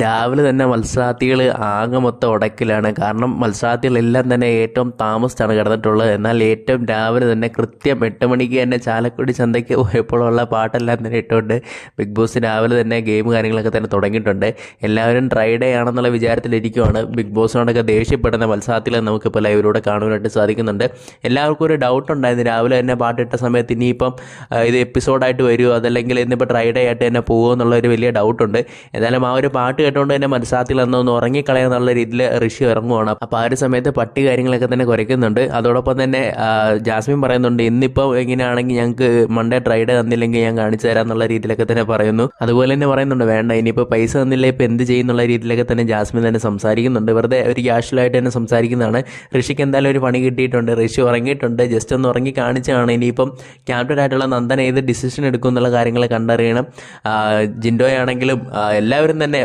രാവിലെ തന്നെ മത്സരാർത്ഥികൾ ആകെ മൊത്തം ഉടക്കിലാണ്. കാരണം മത്സരാർത്ഥികളെല്ലാം തന്നെ ഏറ്റവും താമസിച്ചാണ് കിടന്നിട്ടുള്ളത്. എന്നാൽ ഏറ്റവും രാവിലെ തന്നെ കൃത്യം 8 മണിക്ക് തന്നെ ചാലക്കുടി ചന്തയ്ക്ക് പോയപ്പോഴുള്ള പാട്ടെല്ലാം തന്നെ ഇട്ടുകൊണ്ട് ബിഗ് ബോസ് രാവിലെ തന്നെ ഗെയിം കാര്യങ്ങളൊക്കെ തന്നെ തുടങ്ങിയിട്ടുണ്ട്. എല്ലാവരും ഡ്രൈ ഡേ ആണെന്നുള്ള വിചാരത്തിലിരിക്കുവാണ്. ബിഗ് ബോസിനോടൊക്കെ ദേഷ്യപ്പെടുന്ന മത്സരാർത്ഥികളെ നമുക്കിപ്പോൾ ലൈവിലൂടെ കാണുവാനായിട്ട് സാധിക്കുന്നുണ്ട്. എല്ലാവർക്കും ഒരു ഡൗട്ട് ഉണ്ടായിരുന്നു രാവിലെ തന്നെ പാട്ടിട്ട സമയത്ത് ഇനിയിപ്പം ഇത് എപ്പിസോഡായിട്ട് വരുമോ, അതല്ലെങ്കിൽ ഇന്നിപ്പോൾ ഡ്രൈ ഡേ ആയിട്ട് തന്നെ പോകുമോ എന്നുള്ളൊരു വലിയ ഡൗട്ടുണ്ട്. എന്തായാലും ആ ഒരു പാട്ട് കേട്ടുകൊണ്ട് തന്നെ മത്സരാർത്ഥികൾ എന്നൊന്ന് ഉറങ്ങിക്കളയാന്നുള്ള രീതിയിൽ ഋഷി ഇറങ്ങുവാണ്. അപ്പോൾ ആ ഒരു സമയത്ത് പട്ടി കാര്യങ്ങളൊക്കെ തന്നെ കുറയ്ക്കുന്നുണ്ട്. അതോടൊപ്പം തന്നെ ജാസ്മിൻ പറയുന്നുണ്ട് ഇന്നിപ്പോൾ എങ്ങനെയാണെങ്കിൽ ഞങ്ങൾക്ക് മൺഡേ ഡ്രൈ ഡേ തന്നില്ലെങ്കിൽ ഞാൻ കാണിച്ചു തരാം എന്നുള്ള രീതിയിലൊക്കെ തന്നെ പറയുന്നു. അതുപോലെ തന്നെ പറയുന്നുണ്ട് വേണ്ട ഇനിയിപ്പോൾ പൈസ തന്നില്ല ഇപ്പോൾ എന്ത് ചെയ്യുന്നുള്ള രീതിയിലൊക്കെ തന്നെ ജാസ്മിൻ തന്നെ സംസാരിക്കുന്നുണ്ട്. വെറുതെ ഒരു ക്യാഷ്വലായിട്ട് തന്നെ സംസാരിക്കുന്നതാണ്. ഋഷിക്ക് എന്തായാലും ഒരു പണി കിട്ടിയിട്ടുണ്ട്. ഋഷി ഉറങ്ങിയിട്ടുണ്ട്. ജസ്റ്റ് ഒന്ന് ഉറങ്ങി കാണിച്ചാണ്. ഇനിയിപ്പം ക്യാപ്റ്റനായിട്ടുള്ള നന്ദൻ ഏത് ഡിസിഷൻ എടുക്കും എന്നുള്ള കാര്യങ്ങൾ കണ്ടറിയണം. ജിൻഡോയാണെങ്കിലും എല്ലാവരും തന്നെ